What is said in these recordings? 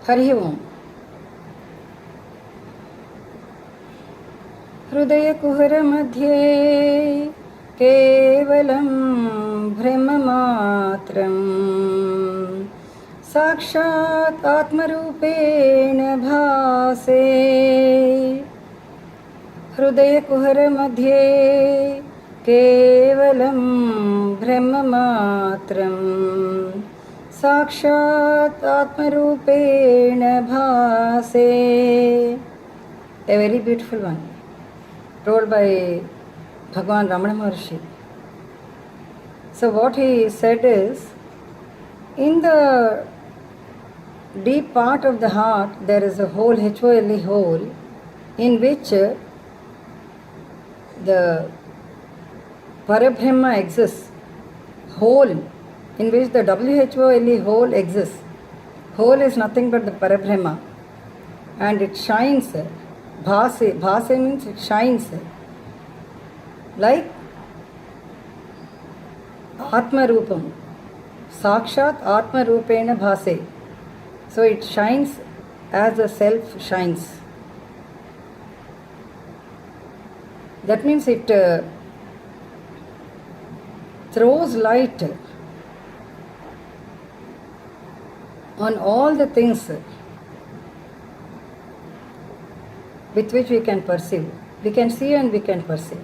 हरि ओम. हृदयकुहरमध्ये केवलं ब्रह्ममात्रं साक्षात् आत्मरूपेण भासे. हृदयकुहरमध्ये केवलं ब्रह्ममात्रं साक्षात् आत्मरूपेण भासे. A very beautiful one, told by Bhagavan Ramana Maharshi. So what he said is, in the deep part of the heart there is a hole, H-O-L-E hole, in which the Parabrahma exists. Hole, in which the W-H-O-L-E hole exists. Hole is nothing but the Parabrahma, and it shines. Bhase, bhase means it shines like Atma Rupam, Sakshat Atma Rupena Bhase. So it shines as the self shines. That means it throws light on all the things with which we can perceive. We can see and we can perceive.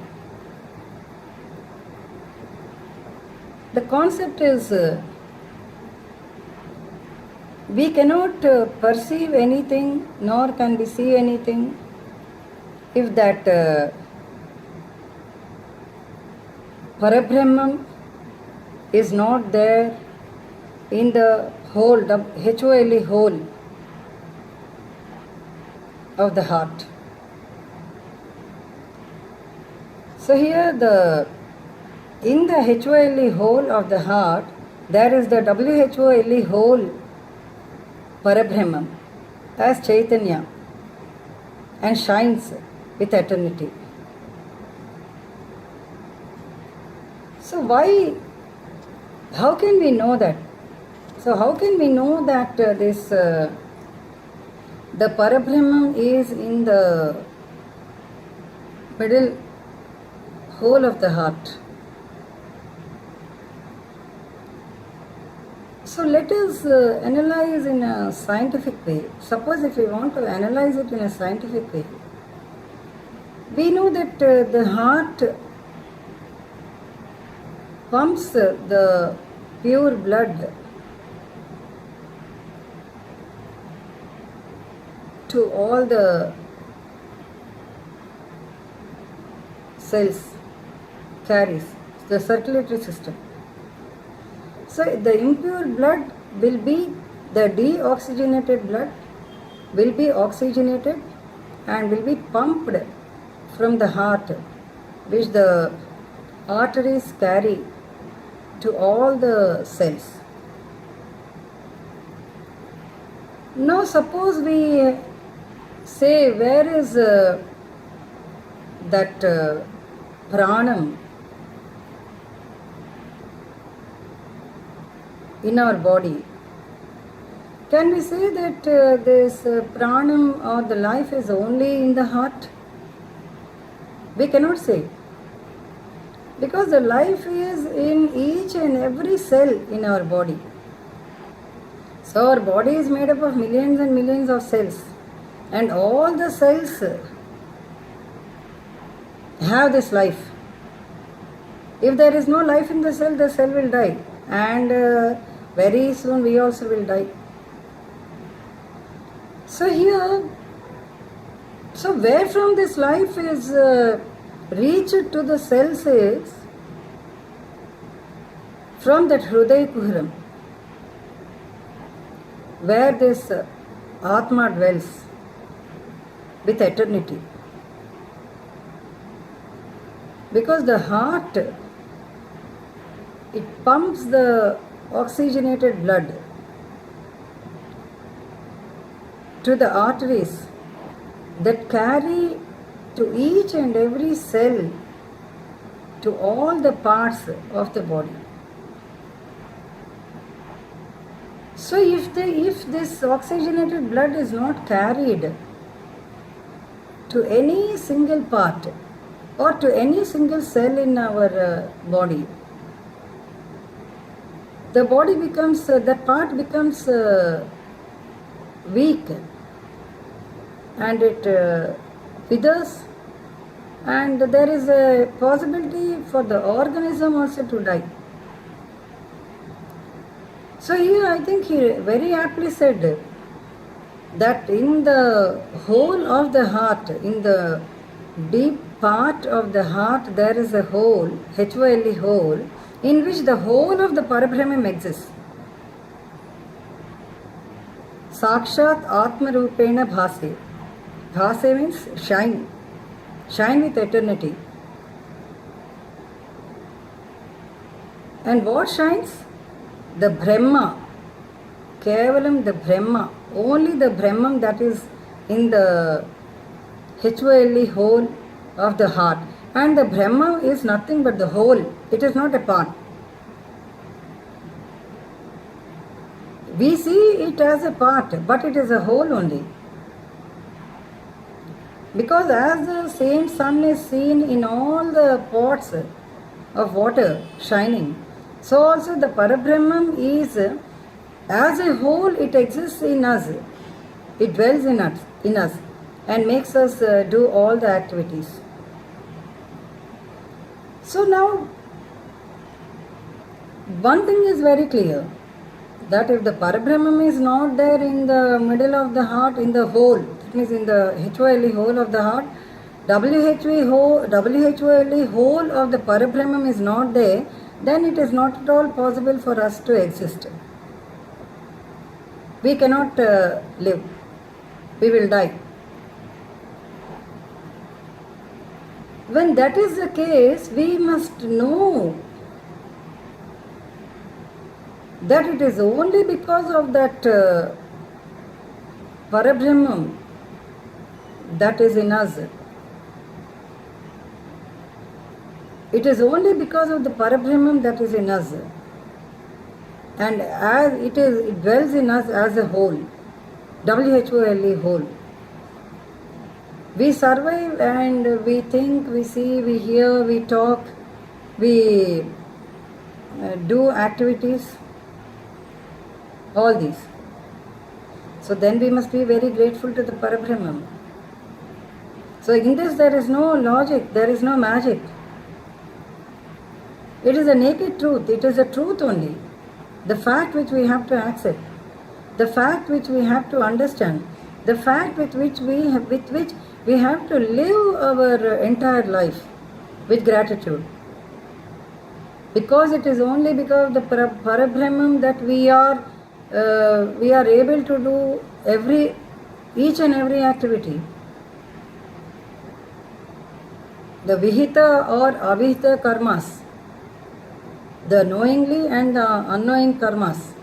The concept is we cannot perceive anything nor can we see anything if that Parabrahman is not there in the whole, H-O-L-E hole of the heart. So here in the H-O-L-E hole of the heart, there is the W-H-O-L-E hole Parabrahman as Chaitanya and shines with eternity. So how can we know that? So how can we know that the Parabrahman is in the middle hole of the heart? So let us analyze in a scientific way. Suppose if we want to analyze it in a scientific way, we know that the heart pumps the pure blood to all the cells, carries the circulatory system. So the impure blood will be, the deoxygenated blood will be oxygenated and will be pumped from the heart, which the arteries carry to all the cells. Now suppose we say, where is that pranam in our body? Can we say that this pranam or the life is only in the heart? We cannot say, because the life is in each and every cell in our body. So our body is made up of millions and millions of cells, and all the cells have this life. If there is no life in the cell will die, and very soon we also will die. So here, so where from this life is reached to the cells is from that Hridaya Kuharam, where this Atma dwells with eternity. Because the heart, it pumps the oxygenated blood to the arteries that carry to each and every cell, to all the parts of the body. So if this this oxygenated blood is not carried to any single part or to any single cell in our body. The body becomes, that part becomes weak, and it withers, and there is a possibility for the organism also to die. So here I think he very aptly said that in the whole of the heart, in the deep part of the heart, there is a hole, H-O-L-E, hole, in which the whole of the Parabrahman exists. Sakshat Atma Rupena Bhase. Bhase means shine. Shine with eternity. And what shines? The Brahma. Kevalam the Brahma. Only the Brahman that is in the H-O-L-E, whole of the heart. And the Brahma is nothing but the whole. It is not a part. We see it as a part, but it is a whole only. Because as the same sun is seen in all the pots of water shining, so also the Parabrahman is, as a whole, it exists in us. It dwells in us and makes us do all the activities. So now, one thing is very clear, that if the Parabrahman is not there in the middle of the heart, in the whole, that means in the H-O-L-E, whole of the heart, W-H-O-L-E, whole of the Parabrahman is not there, then it is not at all possible for us to exist. We cannot live. We will die. When that is the case, we must know that it is only because of that Parabrahman that is in us. It is only because of the Parabrahman that is in us. And as it dwells in us as a whole. W-H-O-L-E, whole. We survive and we think, we see, we hear, we talk, we do activities, all these. So then we must be very grateful to the Parabrahman. So in this there is no logic, there is no magic. It is a naked truth, it is a truth only. The fact which we have to accept, the fact which we have to understand, the fact with which we have to live our entire life with gratitude. Because it is only because of the Parabrahman that we are able to do each and every activity. The Vihita or Avihita karmas, the knowingly and the unknowing karmas,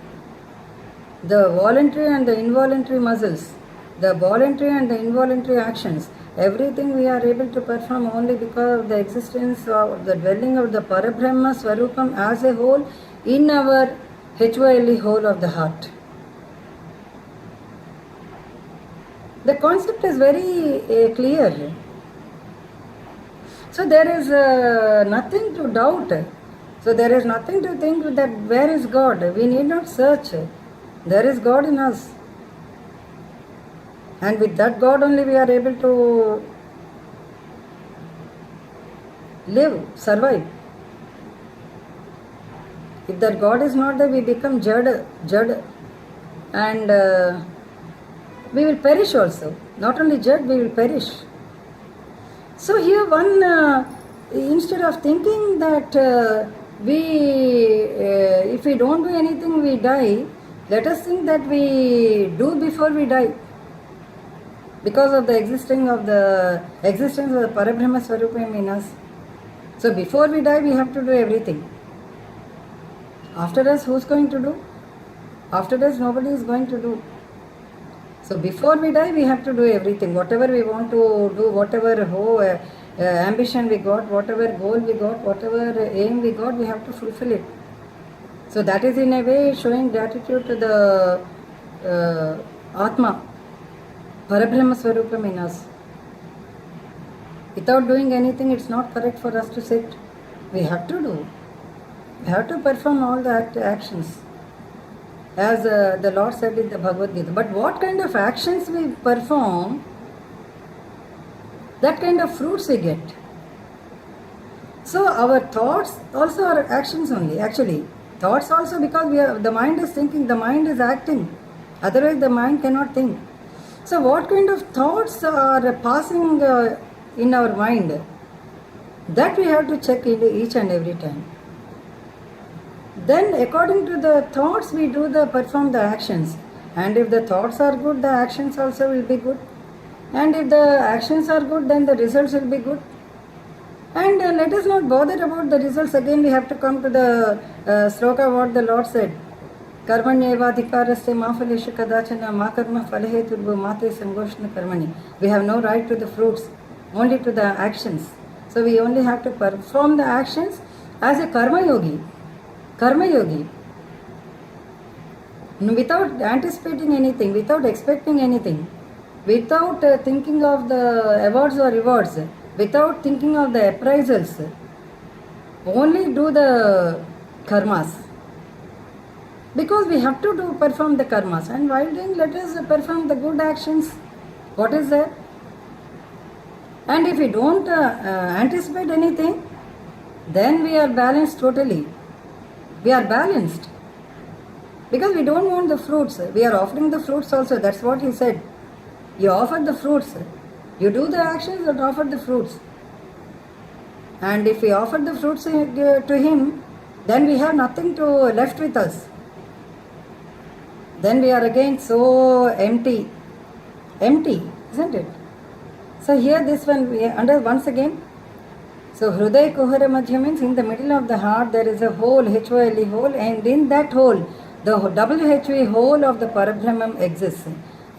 the voluntary and the involuntary muscles, the voluntary and the involuntary actions, everything we are able to perform only because of the existence of the dwelling of the Parabrahma Swarupam as a whole in our H-O-L-E, whole of the heart. The concept is very clear. So there is nothing to doubt. So there is nothing to think that where is God? We need not search. There is God in us. And with that God only we are able to live, survive. If that God is not there, we become jad, and we will perish also. Not only jad, we will perish. So here one, instead of thinking that if we don't do anything, we die, let us think that we do before we die. Because of the existence of the Parabrahma Swarupam in us. So before we die, we have to do everything. After us, who's going to do? After us, nobody is going to do. So before we die, we have to do everything. Whatever we want to do, whatever ambition we got, whatever goal we got, whatever aim we got, we have to fulfill it. So that is in a way showing gratitude to the Atma, Parabrahma Swarupam in us. Without doing anything, it's not correct for us to sit. We have to do. We have to perform all the actions. As the Lord said in the Bhagavad Gita. But what kind of actions we perform, that kind of fruits we get. So our thoughts also are actions only, actually. Thoughts also, because the mind is thinking, the mind is acting. Otherwise the mind cannot think. So what kind of thoughts are passing in our mind, that we have to check each and every time. Then according to the thoughts we perform the actions. And if the thoughts are good, the actions also will be good. And if the actions are good, then the results will be good. And let us not bother about the results. Again we have to come to the sloka what the Lord said. Karmanyevadhikarasya ma phaleshu kadachana ma karma phalaheturvo mate sangoshna karmani. We have no right to the fruits, only to the actions. So we only have to perform the actions as a karma yogi. Karma yogi. Without anticipating anything, without expecting anything, without thinking of the awards or rewards, without thinking of the appraisals, only do the karmas. Because we have to perform the karmas, and while doing, let us perform the good actions. What is that? And if we don't anticipate anything, then we are balanced totally. We are balanced. Because we don't want the fruits. We are offering the fruits also. That's what he said. You offer the fruits. You do the actions and offer the fruits. And if we offer the fruits to him, then we have nothing to left with us. Then we are again so empty. Empty, isn't it? So here this one, once again. So Hruday Kuhara Madhya means in the middle of the heart there is a hole, H-O-L-E hole, and in that hole, the W-H-O-E hole of the Parabrahman exists.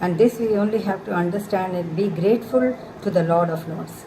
And this we only have to understand and be grateful to the Lord of Lords.